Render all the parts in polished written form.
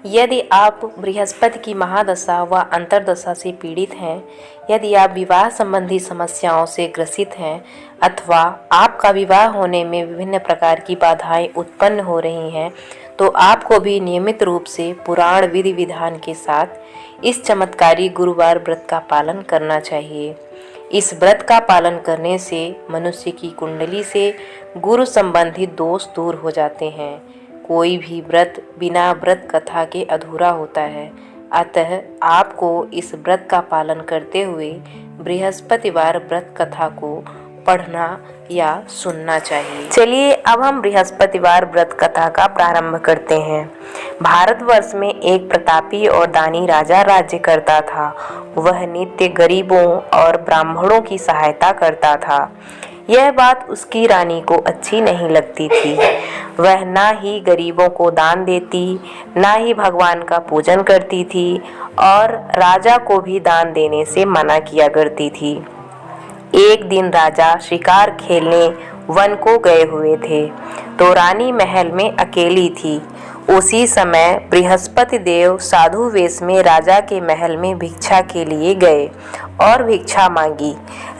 यदि आप बृहस्पति की महादशा व अंतर्दशा से पीड़ित हैं, यदि आप विवाह संबंधी समस्याओं से ग्रसित हैं अथवा आपका विवाह होने में विभिन्न प्रकार की बाधाएं उत्पन्न हो रही हैं, तो आपको भी नियमित रूप से पुराण विधि विधान के साथ इस चमत्कारी गुरुवार व्रत का पालन करना चाहिए। इस व्रत का पालन करने से मनुष्य की कुंडली से गुरु संबंधित दोष दूर हो जाते हैं। कोई भी व्रत बिना व्रत कथा के अधूरा होता है, अतः आपको इस व्रत का पालन करते हुए बृहस्पतिवार व्रत कथा को पढ़ना या सुनना चाहिए। चलिए अब हम बृहस्पतिवार व्रत कथा का प्रारंभ करते हैं। भारतवर्ष में एक प्रतापी और दानी राजा राज्य करता था। वह नित्य गरीबों और ब्राह्मणों की सहायता करता था। यह बात उसकी रानी को अच्छी नहीं लगती थी। वह ना ही गरीबों को दान देती, ना ही भगवान का पूजन करती थी और राजा को भी दान देने से मना किया करती थी। एक दिन राजा शिकार खेलने वन को गए हुए थे, तो रानी महल में अकेली थी। उसी समय बृहस्पति देव साधु वेश में राजा के महल में भिक्षा के लिए गए और भिक्षा मांगी।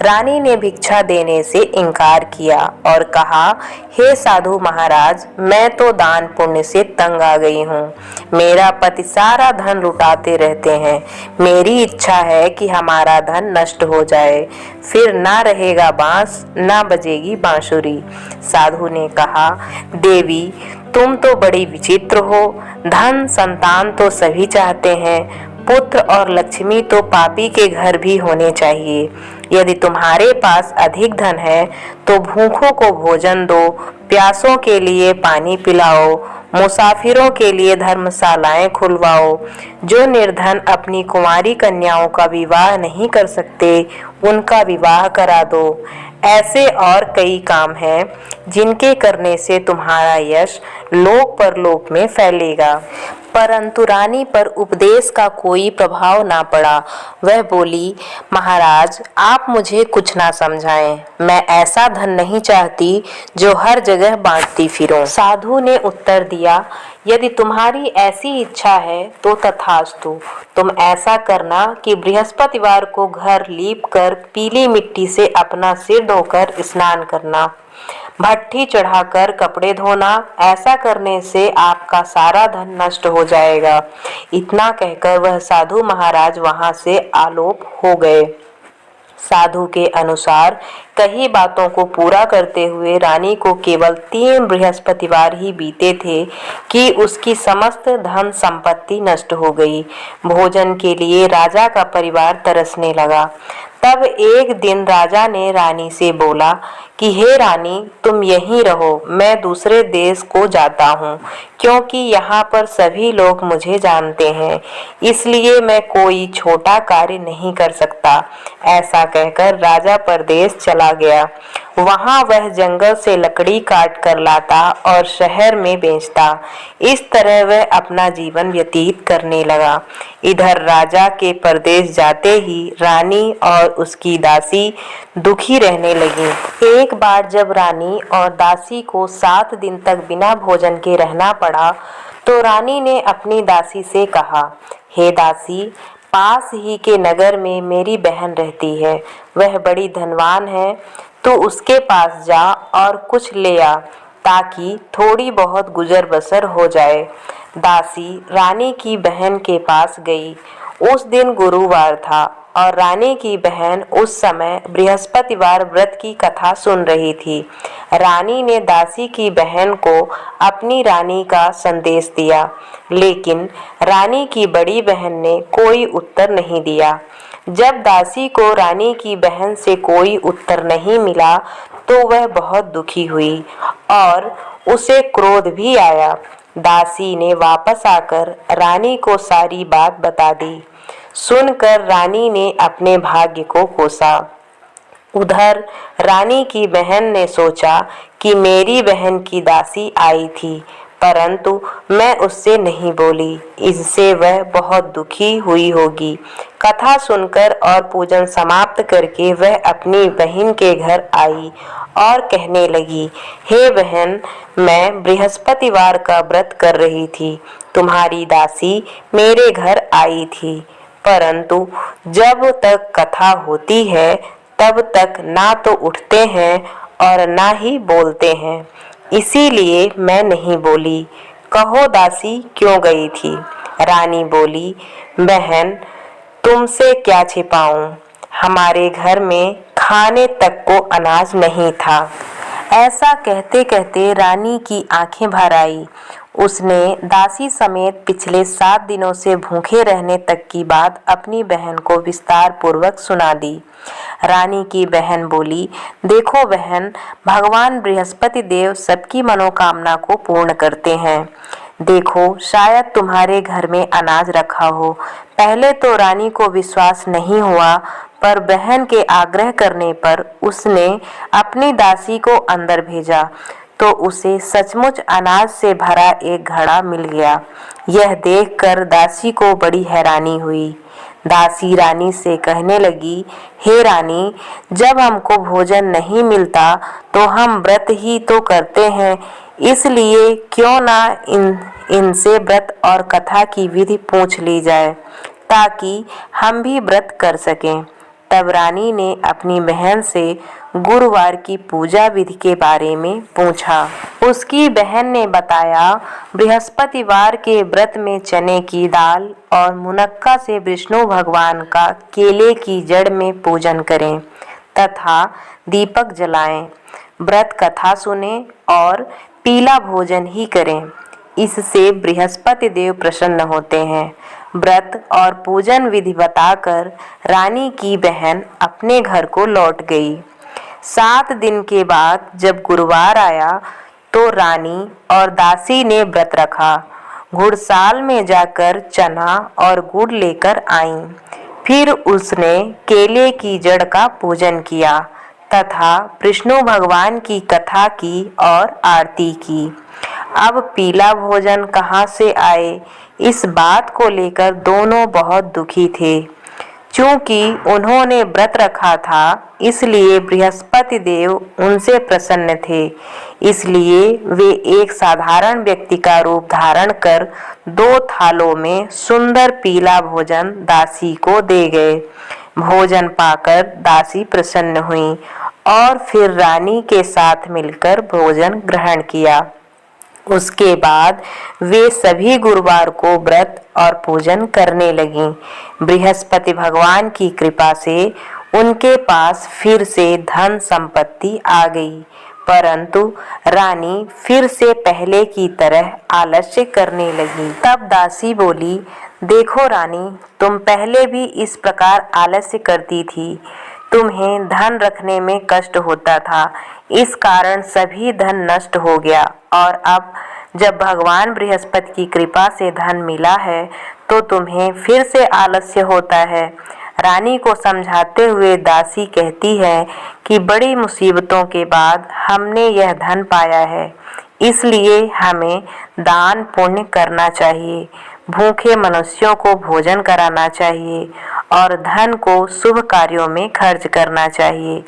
रानी ने भिक्षा देने से इनकार किया और कहा, हे साधु महाराज, मैं तो दान पुण्य से तंग आ गई हूँ। मेरा पति सारा धन लुटाते रहते हैं। मेरी इच्छा है कि हमारा धन नष्ट हो जाए, फिर ना रहेगा बांस ना बजेगी बांसुरी। साधु ने कहा, देवी तुम तो बड़ी विचित्र हो। धन संतान तो सभी चाहते हैं, पुत्र और लक्ष्मी तो पापी के घर भी होने चाहिए। यदि तुम्हारे पास अधिक धन है तो भूखों को भोजन दो, प्यासों के लिए पानी पिलाओ, मुसाफिरों के लिए धर्मशालाएं खुलवाओ। जो निर्धन अपनी कुंवारी कन्याओं का विवाह नहीं कर सकते, उनका विवाह करा दो। ऐसे और कई काम हैं जिनके करने से तुम्हारा यश लोक परलोक में फैलेगा। परंतु रानी पर उपदेश का कोई प्रभाव ना पड़ा। वह बोली, महाराज आप मुझे कुछ ना समझाएं। मैं ऐसा धन नहीं चाहती जो हर जगह बांटती फिरूं। साधु ने उत्तर दिया, यदि तुम्हारी ऐसी इच्छा है तो तथास्तु। तुम ऐसा करना कि बृहस्पतिवार को घर लीप कर पीली मिट्टी से अपना सिर धोकर स्नान करना, भट्ठी चढ़ाकर कपड़े धोना। ऐसा करने से आपका सारा धन नष्ट हो जाएगा। इतना कहकर वह साधु महाराज वहां से आलोप हो गए। साधु के अनुसार कई बातों को पूरा करते हुए रानी को केवल 3 बृहस्पतिवार ही बीते थे कि उसकी समस्त धन संपत्ति नष्ट हो गई। भोजन के लिए राजा का परिवार तरसने लगा। तब एक दिन राजा ने रानी से बोला कि हे रानी, तुम यहीं रहो, मैं दूसरे देश को जाता हूँ, क्योंकि यहाँ पर सभी लोग मुझे जानते हैं, इसलिए मैं कोई छोटा कार्य नहीं कर सकता। ऐसा कहकर राजा परदेश चला गया। वहाँ वह जंगल से लकड़ी काट कर लाता और शहर में बेचता। इस तरह वह अपना जीवन व्यतीत करने लगा। इधर राजा के परदेश जाते ही रानी और उसकी दासी दुखी रहने लगी। एक बार जब रानी और दासी को 7 दिन तक बिना भोजन के रहना पड़ा, तो रानी ने अपनी दासी से कहा, हे दासी, पास ही के नगर में मेरी बहन रहती है। वह बड़ी धनवान है, तो उसके पास जा और कुछ ले आ, ताकि थोड़ी बहुत गुजर बसर हो जाए। दासी रानी की बहन के पास गई। उस दिन गुरुवार था और रानी की बहन उस समय बृहस्पतिवार व्रत की कथा सुन रही थी। रानी ने दासी की बहन को अपनी रानी का संदेश दिया, लेकिन रानी की बड़ी बहन ने कोई उत्तर नहीं दिया। जब दासी को रानी की बहन से कोई उत्तर नहीं मिला, तो वह बहुत दुखी हुई और उसे क्रोध भी आया। दासी ने वापस आकर रानी को सारी बात बता दी। सुनकर रानी ने अपने भाग्य को कोसा। उधर रानी की बहन ने सोचा कि मेरी बहन की दासी आई थी, परंतु मैं उससे नहीं बोली। इससे वह बहुत दुखी हुई होगी। कथा सुनकर और पूजन समाप्त करके वह अपनी बहन के घर आई और कहने लगी, हे बहन, मैं बृहस्पतिवार का व्रत कर रही थी। तुम्हारी दासी मेरे घर आई थी, परंतु जब तक कथा होती है तब तक ना तो उठते हैं और ना ही बोलते हैं, इसीलिए मैं नहीं बोली। कहो दासी क्यों गई थी? रानी बोली, बहन, तुमसे क्या छिपाऊं, हमारे घर में खाने तक को अनाज नहीं था। ऐसा कहते कहते रानी की आंखें भर आई। उसने दासी समेत पिछले 7 दिनों से भूखे रहने तक की बात अपनी बहन को विस्तार पूर्वक सुना दी। रानी की बहन बोली, देखो बहन, भगवान बृहस्पति देव सबकी मनोकामना को पूर्ण करते हैं। देखो, शायद तुम्हारे घर में अनाज रखा हो। पहले तो रानी को विश्वास नहीं हुआ, पर बहन के आग्रह करने पर उसने अपनी दासी को अंदर भेजा तो उसे सचमुच अनाज से भरा एक घड़ा मिल गया। यह देखकर दासी को बड़ी हैरानी हुई। दासी रानी से कहने लगी, हे रानी, जब हमको भोजन नहीं मिलता तो हम व्रत ही तो करते हैं, इसलिए क्यों ना इनसे व्रत और कथा की विधि पूछ ली जाए, ताकि हम भी व्रत कर सकें। तब रानी ने अपनी बहन से गुरुवार की पूजा विधि के बारे में पूछा। उसकी बहन ने बताया, बृहस्पतिवार के व्रत में चने की दाल और मुनक्का से विष्णु भगवान का केले की जड़ में पूजन करें तथा दीपक जलाएं, व्रत कथा सुने और पीला भोजन ही करें। इससे बृहस्पति देव प्रसन्न होते हैं। व्रत और पूजन विधि बताकर रानी की बहन अपने घर को लौट गई। 7 दिन के बाद जब गुरुवार आया तो रानी और दासी ने व्रत रखा। घुड़साल में जाकर चना और गुड़ लेकर आईं। फिर उसने केले की जड़ का पूजन किया तथा विष्णु भगवान की कथा की और आरती की। अब पीला भोजन कहाँ से आए, इस बात को लेकर दोनों बहुत दुखी थे। चूंकि उन्होंने व्रत रखा था, इसलिए बृहस्पति देव उनसे प्रसन्न थे। इसलिए वे एक साधारण व्यक्ति का रूप धारण कर 2 थालों में सुंदर पीला भोजन दासी को दे गए। भोजन पाकर दासी प्रसन्न हुई और फिर रानी के साथ मिलकर भोजन ग्रहण किया। उसके बाद वे सभी गुरुवार को व्रत और पूजन करने लगीं। बृहस्पति भगवान की कृपा से उनके पास फिर से धन संपत्ति आ गई, परंतु रानी फिर से पहले की तरह आलस्य करने लगी। तब दासी बोली, देखो रानी, तुम पहले भी इस प्रकार आलस्य करती थी। तुम्हें धन रखने में कष्ट होता था, इस कारण सभी धन नष्ट हो गया, और अब जब भगवान बृहस्पति की कृपा से धन मिला है तो तुम्हें फिर से आलस्य होता है। रानी को समझाते हुए दासी कहती है कि बड़ी मुसीबतों के बाद हमने यह धन पाया है, इसलिए हमें दान पुण्य करना चाहिए, भूखे मनुष्यों को भोजन कराना चाहिए और धन को शुभ कार्यों में खर्च करना चाहिए,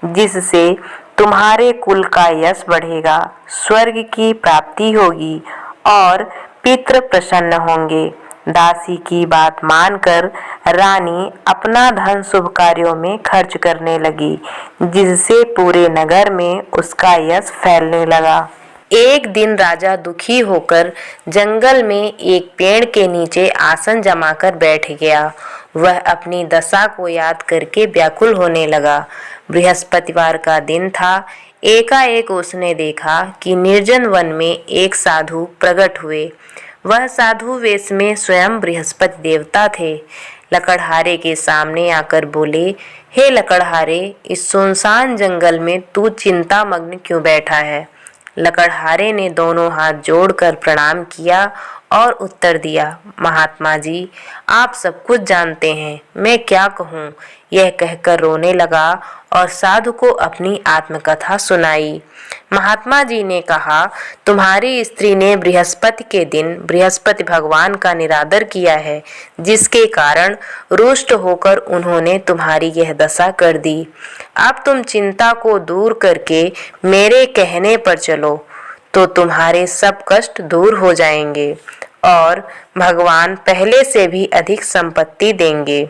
जिससे तुम्हारे कुल का यश बढ़ेगा, स्वर्ग की प्राप्ति होगी और पितृ प्रसन्न होंगे। दासी की बात मानकर रानी अपना धन शुभ कार्यों में खर्च करने लगी, जिससे पूरे नगर में उसका यश फैलने लगा। एक दिन राजा दुखी होकर जंगल में एक पेड़ के नीचे आसन जमाकर बैठ गया। वह अपनी दशा को याद करके व्याकुल होने लगा। बृहस्पतिवार का दिन था। एकाएक उसने देखा कि निर्जन वन में एक साधु प्रकट हुए। वह साधु वेश में स्वयं बृहस्पति देवता थे। लकड़हारे के सामने आकर बोले, हे लकड़हारे, इस सुनसान जंगल में तू चिंतामग्न क्यों बैठा है? लकड़हारे ने दोनों हाथ जोड़कर प्रणाम किया और उत्तर दिया, महात्मा जी, आप सब कुछ जानते हैं, मैं क्या कहूँ। यह कहकर रोने लगा और साधु को अपनी आत्मकथा सुनाई। महात्मा जी ने कहा, तुम्हारी स्त्री ने बृहस्पति के दिन बृहस्पति भगवान का निरादर किया है, जिसके कारण रुष्ट होकर उन्होंने तुम्हारी यह दशा कर दी। अब तुम चिंता को दूर करके मेरे कहने पर चलो, तो तुम्हारे सब कष्ट दूर हो जाएंगे और भगवान पहले से भी अधिक संपत्ति देंगे।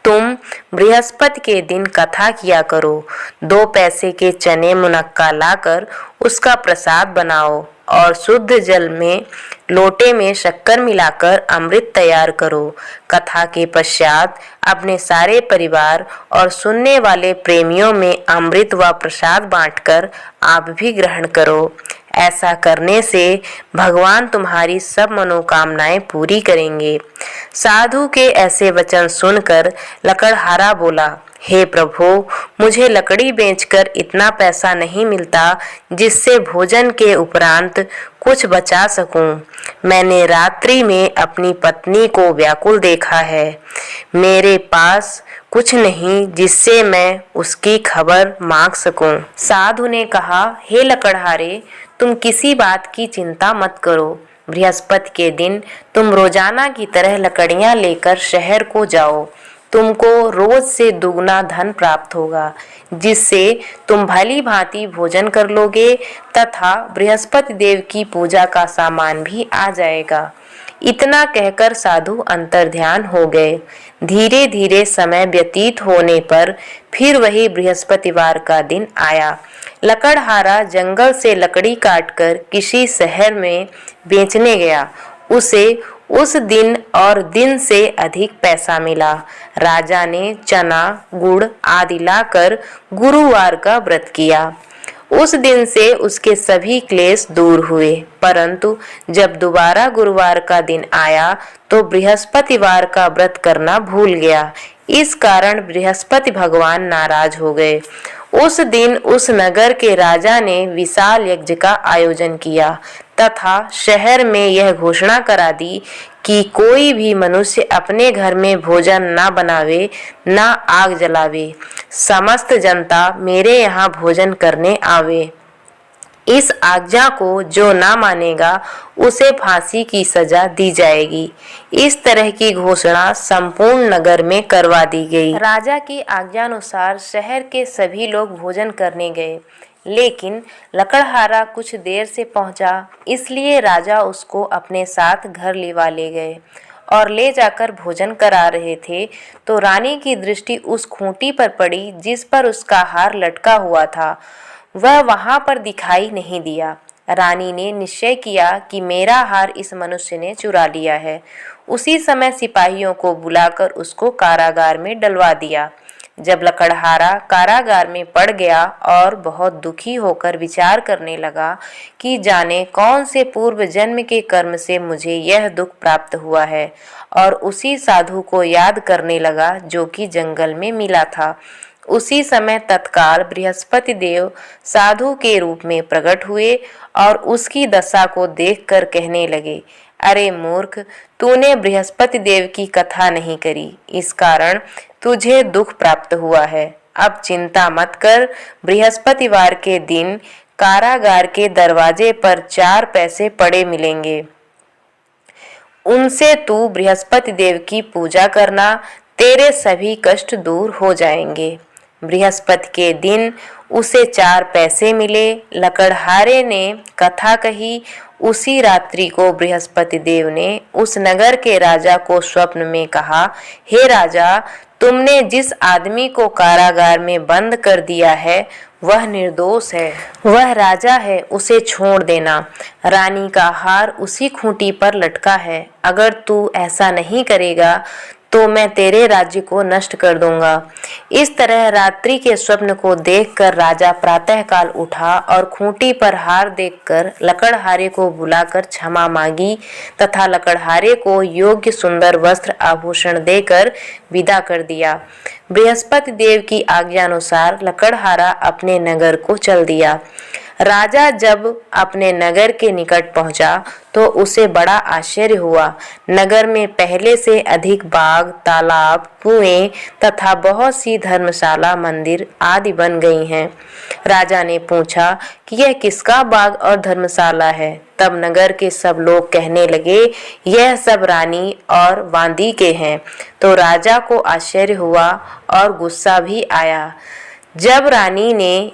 तुम बृहस्पति के दिन कथा किया करो। 2 पैसे के चने मुनक्का लाकर उसका प्रसाद बनाओ और शुद्ध जल में लोटे में शक्कर मिलाकर अमृत तैयार करो। कथा के पश्चात अपने सारे परिवार और सुनने वाले प्रेमियों में अमृत व प्रसाद बांटकर आप भी ग्रहण करो। ऐसा करने से भगवान तुम्हारी सब मनोकामनाएं पूरी करेंगे। साधु के ऐसे वचन सुनकर लकड़हारा बोला, हे प्रभु, मुझे लकड़ी बेचकर इतना पैसा नहीं मिलता जिससे भोजन के उपरांत कुछ बचा सकूं। मैंने रात्रि में अपनी पत्नी को व्याकुल देखा है। मेरे पास कुछ नहीं जिससे मैं उसकी खबर मांग सकूं। साधु ने कहा, हे लकड़हारे, तुम किसी बात की चिंता मत करो। बृहस्पति के दिन तुम रोजाना की तरह लकड़ियां लेकर शहर को जाओ। तुमको रोज से दुगना धन प्राप्त होगा, जिससे तुम भली भांति भोजन कर लोगे तथा बृहस्पति देव की पूजा का सामान भी आ जाएगा। इतना कहकर साधु अंतर्ध्यान हो गए। धीरे धीरे समय व्यतीत होने पर फिर वही बृहस्पतिवार का दिन आया। लकड़हारा जंगल से लकड़ी काटकर किसी शहर में बेचने गया। उसे उस दिन और दिन से अधिक पैसा मिला। राजा ने चना, गुड़ आदि लाकर गुरुवार का व्रत किया। उस दिन से उसके सभी क्लेश दूर हुए, परंतु जब दोबारा गुरुवार का दिन आया तो बृहस्पतिवार का व्रत करना भूल गया। इस कारण बृहस्पति भगवान नाराज हो गए। उस दिन उस नगर के राजा ने विशाल यज्ञ का आयोजन किया तथा शहर में यह घोषणा करा दी कि कोई भी मनुष्य अपने घर में भोजन न बनावे, न आग जलावे। समस्त जनता मेरे यहाँ भोजन करने आवे। इस आज्ञा को जो ना मानेगा उसे फांसी की सजा दी जाएगी। इस तरह की घोषणा संपूर्ण नगर में करवा दी गई। राजा की आज्ञानुसार शहर के सभी लोग भोजन करने गए, लेकिन लकड़हारा कुछ देर से पहुंचा, इसलिए राजा उसको अपने साथ घर लिवा ले गए और ले जाकर भोजन करा रहे थे तो रानी की दृष्टि उस खूंटी पर पड़ी जिस पर उसका हार लटका हुआ था। वह वहां पर दिखाई नहीं दिया। रानी ने निश्चय किया कि मेरा हार इस मनुष्य ने चुरा लिया है। उसी समय सिपाहियों को बुलाकर उसको कारागार में डलवा दिया। जब लकड़हारा कारागार में पड़ गया और बहुत दुखी होकर विचार करने लगा कि जाने कौन से पूर्व जन्म के कर्म से मुझे यह दुख प्राप्त हुआ है, और उसी साधु को याद करने लगा जो कि जंगल में मिला था। उसी समय तत्काल बृहस्पति देव साधु के रूप में प्रकट हुए और उसकी दशा को देखकर कहने लगे, अरे मूर्ख, तूने बृहस्पति देव की कथा नहीं करी, इस कारण तुझे दुख प्राप्त हुआ है। अब चिंता मत कर। बृहस्पतिवार के दिन कारागार के दरवाजे पर 4 पैसे पड़े मिलेंगे। उनसे तू बृहस्पति देव की पूजा करना, तेरे सभी कष्ट दूर हो जाएंगे। बृहस्पति के दिन उसे 4 पैसे मिले। लकड़हारे ने कथा कही। उसी रात्रि को बृहस्पति देव ने उस नगर के राजा को स्वप्न में कहा, हे राजा, तुमने जिस आदमी को कारागार में बंद कर दिया है वह निर्दोष है, वह राजा है, उसे छोड़ देना। रानी का हार उसी खूंटी पर लटका है। अगर तू ऐसा नहीं करेगा तो मैं तेरे राज्य को नष्ट कर दूंगा। इस तरह रात्रि के स्वप्न को देखकर राजा प्रातःकाल उठा और खूंटी पर हार देखकर लकड़हारे को बुलाकर क्षमा मांगी तथा लकड़हारे को योग्य सुंदर वस्त्र आभूषण देकर विदा कर दिया। बृहस्पति देव की आज्ञानुसार लकड़हारा अपने नगर को चल दिया। राजा जब अपने नगर के निकट पहुंचा तो उसे बड़ा आश्चर्य हुआ। नगर में पहले से अधिक बाग, तालाब, कुएं तथा बहुत सी धर्मशाला, मंदिर आदि बन गई हैं। राजा ने पूछा कि यह किसका बाग और धर्मशाला है? तब नगर के सब लोग कहने लगे, यह सब रानी और वांदी के हैं। तो राजा को आश्चर्य हुआ और गुस्सा भी आया। जब रानी ने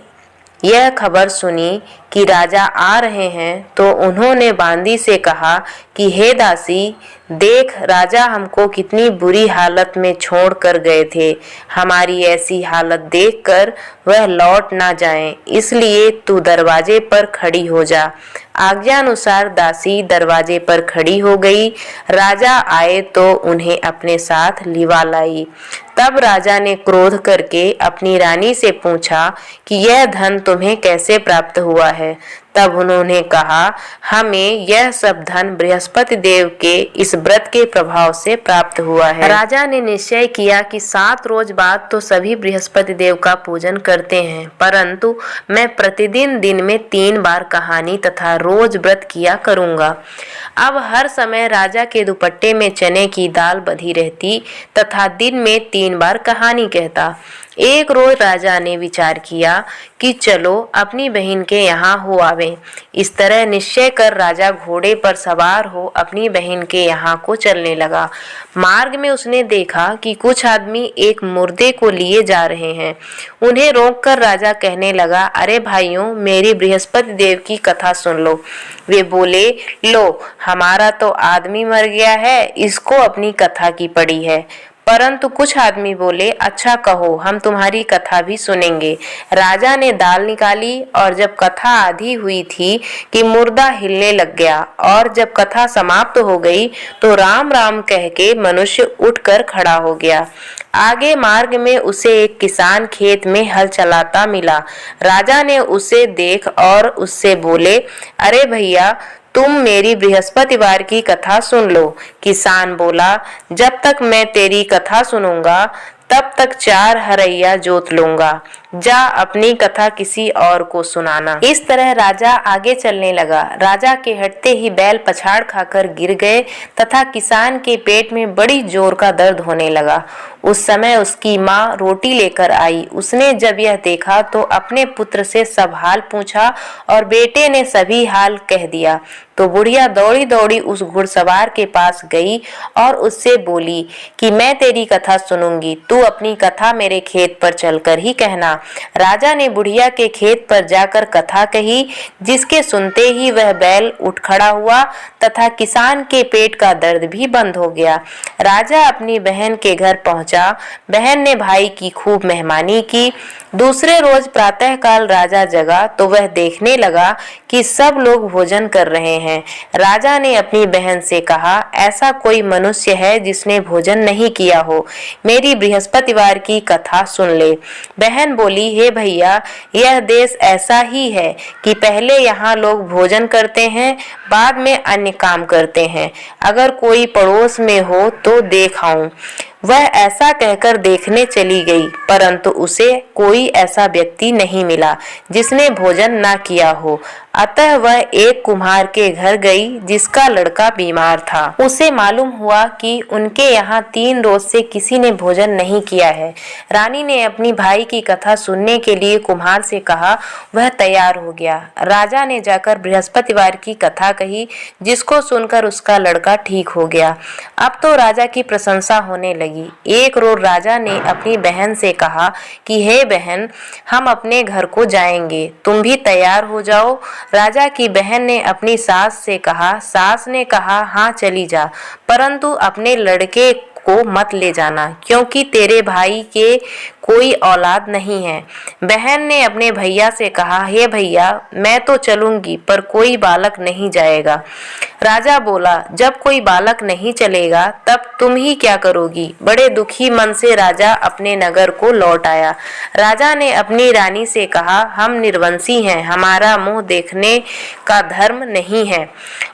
यह खबर सुनी कि राजा आ रहे हैं तो उन्होंने बांदी से कहा कि हे दासी, देख राजा हमको कितनी बुरी हालत में छोड़ कर गए थे। हमारी ऐसी हालत देखकर वह लौट ना जाएं, इसलिए तू दरवाजे पर खड़ी हो जा। आज्ञा अनुसार दासी दरवाजे पर खड़ी हो गई। राजा आए तो उन्हें अपने साथ लिवा लाई। तब राजा ने क्रोध करके अपनी रानी से पूछा कि यह धन तुम्हें कैसे प्राप्त हुआ है? तब उन्होंने कहा, हमें यह सब धन बृहस्पति देव के इस व्रत के प्रभाव से प्राप्त हुआ है। राजा ने निश्चय किया कि 7 रोज बाद तो सभी बृहस्पति देव का पूजन करते हैं, परंतु मैं प्रतिदिन दिन में 3 बार कहानी तथा रोज व्रत किया करूंगा। अब हर समय राजा के दुपट्टे में चने की दाल बधी रहती तथा दिन में 3 बार कहानी कहता। एक रोज राजा ने विचार किया कि चलो अपनी बहन के यहाँ हो आवे। इस तरह निश्चय कर राजा घोड़े पर सवार हो अपनी बहन के यहाँ को चलने लगा। मार्ग में उसने देखा कि कुछ आदमी एक मुर्दे को लिए जा रहे हैं। उन्हें रोककर राजा कहने लगा, अरे भाइयों, मेरी बृहस्पति देव की कथा सुन लो। वे बोले, लो, हमारा तो आदमी मर गया है, इसको अपनी कथा की पड़ी है। परंतु कुछ आदमी बोले, अच्छा कहो, हम तुम्हारी कथा भी सुनेंगे। राजा ने दाल निकाली और जब कथा आधी हुई थी कि मुर्दा हिलने लग गया और जब कथा समाप्त हो गई तो राम राम कह के मनुष्य उठकर खड़ा हो गया। आगे मार्ग में उसे एक किसान खेत में हल चलाता मिला। राजा ने उसे देख और उससे बोले, अरे भैया, तुम मेरी बृहस्पतिवार की कथा सुन लो। किसान बोला, जब तक मैं तेरी कथा सुनूंगा तब तक 4 हरैया जोत लूंगा। जा अपनी कथा किसी और को सुनाना। इस तरह राजा आगे चलने लगा। राजा के हटते ही बैल पछाड़ खाकर गिर गए तथा किसान के पेट में बड़ी जोर का दर्द होने लगा। उस समय उसकी माँ रोटी लेकर आई। उसने जब यह देखा तो अपने पुत्र से सब हाल पूछा और बेटे ने सभी हाल कह दिया। तो बुढ़िया दौड़ी दौड़ी उस घुड़सवार के पास गई और उससे बोली कि मैं तेरी कथा सुनूंगी, तू अपनी कथा मेरे खेत पर चलकर ही कहना। राजा ने बुढ़िया के खेत पर जाकर कथा कही, जिसके सुनते ही वह बैल उठ खड़ा हुआ तथा किसान के पेट का दर्द भी बंद हो गया। राजा अपनी बहन के घर पहुंचा। बहन ने भाई की खूब मेहमानी की। दूसरे रोज प्रातःकाल राजा जगा तो वह देखने लगा कि सब लोग भोजन कर रहे हैं। राजा ने अपनी बहन से कहा, ऐसा कोई मनुष्य है जिसने भोजन नहीं किया हो, मेरी बृहस्पतिवार की कथा सुन ले। बहन बोली, हे भैया, यह देश ऐसा ही है कि पहले यहाँ लोग भोजन करते हैं, बाद में अन्य काम करते हैं। अगर कोई पड़ोस में हो तो देख आऊं। वह ऐसा कहकर देखने चली गई, परंतु उसे कोई ऐसा व्यक्ति नहीं मिला जिसने भोजन ना किया हो। अतः वह एक कुम्हार के घर गई जिसका लड़का बीमार था। उसे मालूम हुआ कि उनके यहाँ 3 रोज से किसी ने भोजन नहीं किया है। रानी ने अपनी भाई की कथा सुनने के लिए कुम्हार से कहा। वह तैयार हो गया। राजा ने जाकर बृहस्पतिवार की कथा कही, जिसको सुनकर उसका लड़का ठीक हो गया। अब तो राजा की प्रशंसा होने लगी। एक रोज राजा ने अपनी बहन से कहा कि हे बहन, हम अपने घर को जाएंगे, तुम भी तैयार हो जाओ। राजा की बहन ने अपनी सास से कहा। सास ने कहा, हाँ चली जा, परंतु अपने लड़के को मत ले जाना, क्योंकि तेरे भाई के कोई औलाद नहीं है। बहन ने अपने भैया से कहा, हे भैया, मैं तो चलूंगी पर कोई बालक नहीं जाएगा। राजा बोला, जब कोई बालक नहीं चलेगा तब तुम ही क्या करोगी? बड़े दुखी मन से राजा अपने नगर को लौट आया। राजा ने अपनी रानी से कहा, हम निर्वंशी हैं, हमारा मुंह देखने का धर्म नहीं है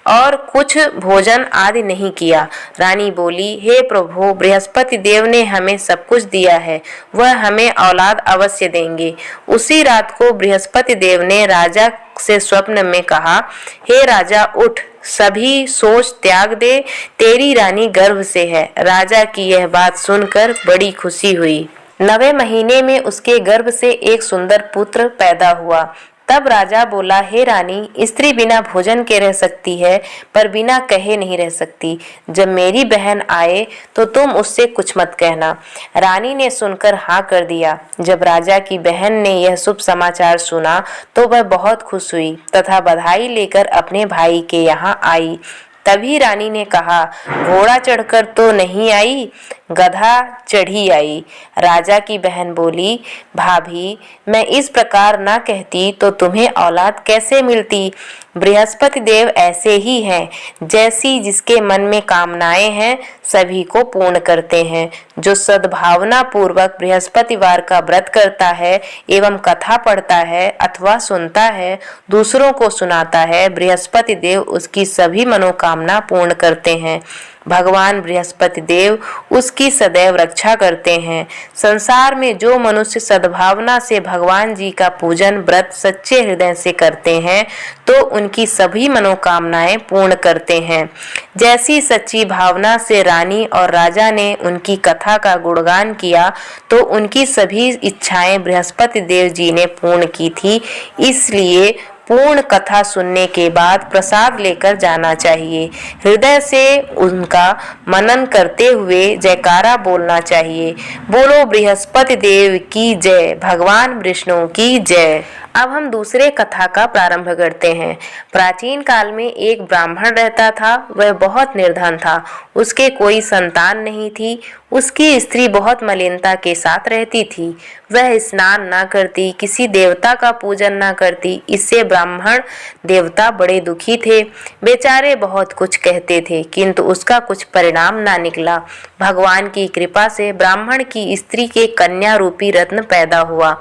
और कुछ भोजन आदि नहीं किया। रानी बोली, हे प्रभु, बृहस्पति देव ने हमें सब कुछ दिया है, वह हमें औलाद अवश्य देंगे। उसी रात को बृहस्पति देव ने राजा से स्वप्न में कहा, हे राजा उठ, सभी सोच त्याग दे, तेरी रानी गर्भ से है। राजा की यह बात सुनकर बड़ी खुशी हुई। 9वें महीने में उसके गर्भ से एक सुंदर पुत्र पैदा हुआ। तब राजा बोला, हे रानी, स्त्री बिना भोजन के रह सकती है पर बिना कहे नहीं रह सकती। जब मेरी बहन आए तो तुम उससे कुछ मत कहना। रानी ने सुनकर हाँ कर दिया। जब राजा की बहन ने यह शुभ समाचार सुना तो वह बहुत खुश हुई तथा बधाई लेकर अपने भाई के यहाँ आई। तभी रानी ने कहा, घोड़ा चढ़कर तो नहीं आई, गधा चढ़ी आई। राजा की बहन बोली, भाभी, मैं इस प्रकार ना कहती तो तुम्हें औलाद कैसे मिलती। बृहस्पति देव ऐसे ही हैं, जैसी जिसके मन में कामनाएं हैं सभी को पूर्ण करते हैं। जो सद्भावना पूर्वक बृहस्पतिवार का व्रत करता है एवं कथा पढ़ता है अथवा सुनता है, दूसरों को सुनाता है, बृहस्पति देव उसकी सभी मनोकामना पूर्ण करते हैं। भगवान बृहस्पति देव उसकी सदैव रक्षा करते हैं। संसार में जो मनुष्य सद्भावना से भगवान जी का पूजन व्रत सच्चे हृदय से करते हैं तो उनकी सभी मनोकामनाएं पूर्ण करते हैं। जैसी सच्ची भावना से रानी और राजा ने उनकी कथा का गुणगान किया तो उनकी सभी इच्छाएं बृहस्पति देव जी ने पूर्ण की थी। इसलिए पूर्ण कथा सुनने के बाद प्रसाद लेकर जाना चाहिए। हृदय से उनका मनन करते हुए जयकारा बोलना चाहिए। बोलो बृहस्पति देव की जय, भगवान विष्णु की जय। अब हम दूसरे कथा का प्रारंभ करते हैं। प्राचीन काल में एक ब्राह्मण रहता था। वह बहुत निर्धन था। उसके कोई संतान नहीं थी। उसकी स्त्री बहुत मलिनता के साथ रहती थी। वह स्नान ना करती, किसी देवता का पूजन ना करती। इससे ब्राह्मण देवता बड़े दुखी थे। बेचारे बहुत कुछ कहते थे किंतु उसका कुछ परिणाम ना निकला। भगवान की कृपा से ब्राह्मण की स्त्री के कन्या रूपी रत्न पैदा हुआ।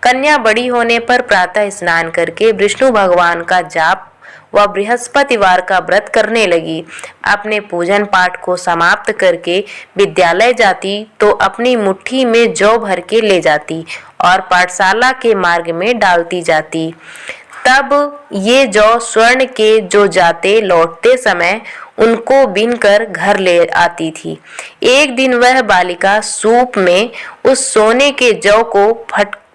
कन्या बड़ी होने पर प्रातः स्नान करके विष्णु भगवान का जाप वह बृहस्पतिवार का व्रत करने लगी। अपने पूजन पाठ को समाप्त करके विद्यालय जाती तो अपनी मुट्ठी में जौ भर के ले जाती और पाठशाला के मार्ग में डालती जाती। तब ये जौ स्वर्ण के जो जाते लौटते समय उनको बीनकर घर ले आती थी। एक दिन वह बालिका सूप में उस सोने के जौ को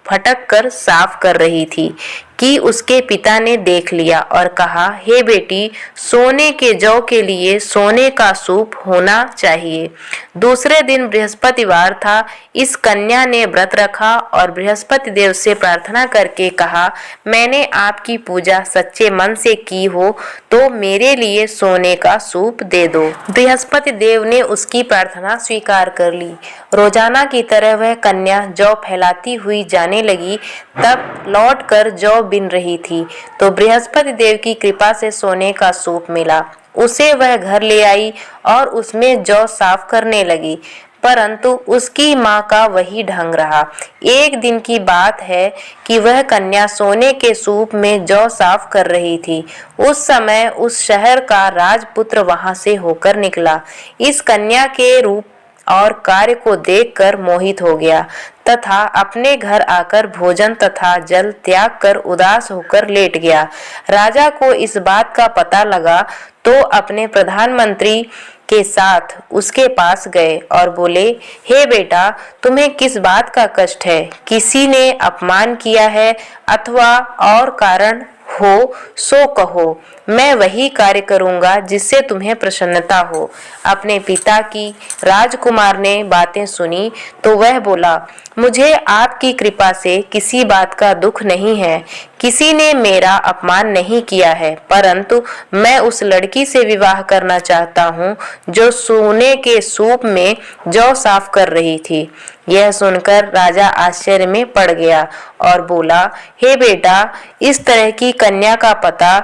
फटक कर साफ कर रही थी कि उसके पिता ने देख लिया और कहा, हे बेटी, सोने के जौ के लिए सोने का सूप होना चाहिए। दूसरे दिन बृहस्पतिवार था। इस कन्या ने व्रत रखा और बृहस्पति देव से प्रार्थना करके कहा, मैंने आपकी पूजा सच्चे मन से की हो तो मेरे लिए सोने का सूप दे दो। बृहस्पति देव ने उसकी प्रार्थना स्वीकार कर ली। रोजाना की तरह वह कन्या जौ फैलाती हुई जाने लगी। तब लौटकर जौ बिन रही थी तो बृहस्पति देव की कृपा से सोने का सूप मिला। उसे वह घर ले आई और उसमें जौ साफ करने लगी, परंतु उसकी माँ का वही ढंग रहा। एक दिन की बात है कि वह कन्या सोने के सूप में जौ साफ कर रही थी। उस समय उस शहर का राजपुत्र वहां से होकर निकला। इस कन्या के रूप और कार्य को देखकर मोहित हो गया तथा अपने घर आकर भोजन तथा जल त्याग कर उदास होकर लेट गया। राजा को इस बात का पता लगा तो अपने प्रधानमंत्री के साथ उसके पास गए और बोले, हे बेटा, तुम्हें किस बात का कष्ट है? किसी ने अपमान किया है अथवा और कारण हो सो कहो, मैं वही कार्य करूंगा जिससे तुम्हें प्रसन्नता हो। अपने पिता की राजकुमार ने बातें सुनी तो वह बोला, मुझे आपकी कृपा से किसी बात का दुख नहीं है। किसी ने मेरा अपमान नहीं किया है, परंतु मैं उस लड़की से विवाह करना चाहता हूँ जो सोने के सूप में जौ साफ कर रही थी। यह सुनकर राजा आश्चर्य में पड़ गया और बोला, हे बेटा, इस तरह की कन्या का पता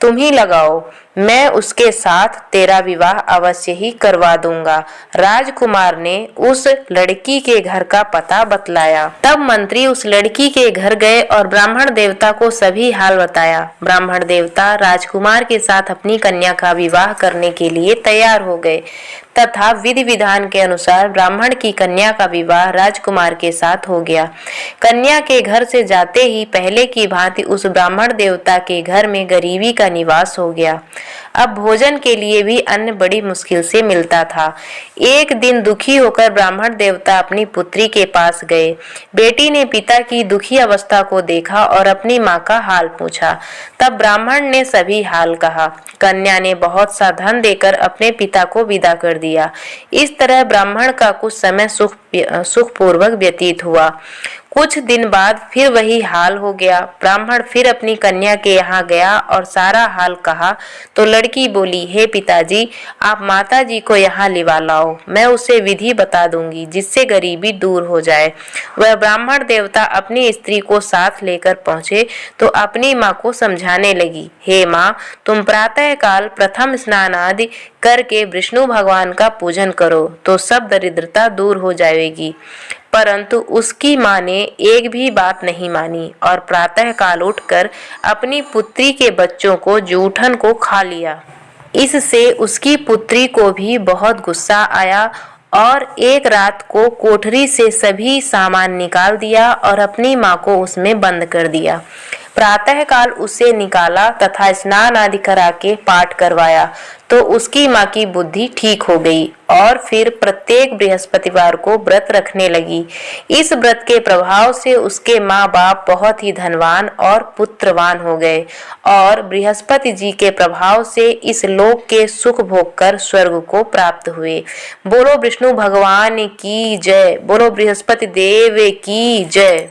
तुम ही लगाओ। मैं उसके साथ तेरा विवाह अवश्य ही करवा दूंगा। राजकुमार ने उस लड़की के घर का पता बतलाया। तब मंत्री उस लड़की के घर गए और ब्राह्मण देवता को सभी हाल बताया। ब्राह्मण देवता राजकुमार के साथ अपनी कन्या का विवाह करने के लिए तैयार हो गए तथा विधि विधान के अनुसार ब्राह्मण की कन्या का विवाह राजकुमार के साथ हो गया। कन्या के घर से जाते ही पहले की भांति उस ब्राह्मण देवता के घर में गरीबी का निवास हो गया। अब भोजन के लिए भी अन्न बड़ी मुश्किल से मिलता था। एक दिन दुखी होकर ब्राह्मण देवता अपनी पुत्री के पास गए। बेटी ने पिता की दुखी अवस्था को देखा और अपनी माँ का हाल पूछा। तब ब्राह्मण ने सभी हाल कहा। कन्या ने बहुत सा धन देकर अपने पिता को विदा कर दिया। इस तरह ब्राह्मण का कुछ समय सुखपूर्वक व्यतीत हुआ। कुछ दिन बाद फिर वही हाल हो गया। ब्राह्मण फिर अपनी कन्या के यहाँ गया और सारा हाल कहा तो लड़की बोली, हे पिताजी, आप माताजी को यहाँ लिवा लाओ, मैं उसे विधि बता दूंगी जिससे गरीबी दूर हो जाए। वह ब्राह्मण देवता अपनी स्त्री को साथ लेकर पहुँचे तो अपनी माँ को समझाने लगी, हे माँ, तुम प्रातः काल प्रथम स्नान आदि करके विष्णु भगवान का पूजन करो तो सब दरिद्रता दूर हो जाएगी। परंतु उसकी माँ ने एक भी बात नहीं मानी और प्रातः काल उठकर अपनी पुत्री के बच्चों को जूठन को खा लिया। इससे उसकी पुत्री को भी बहुत गुस्सा आया और एक रात को कोठरी से सभी सामान निकाल दिया और अपनी माँ को उसमें बंद कर दिया। प्रातः काल उसे निकाला तथा स्नान आदि करा के पाठ करवाया तो उसकी माँ की बुद्धि ठीक हो गई और फिर प्रत्येक बृहस्पतिवार को व्रत रखने लगी। इस व्रत के प्रभाव से उसके माँ बाप बहुत ही धनवान और पुत्रवान हो गए और बृहस्पति जी के प्रभाव से इस लोक के सुख भोग कर स्वर्ग को प्राप्त हुए। बोलो विष्णु भगवान की जय। बोलो बृहस्पति देव की जय।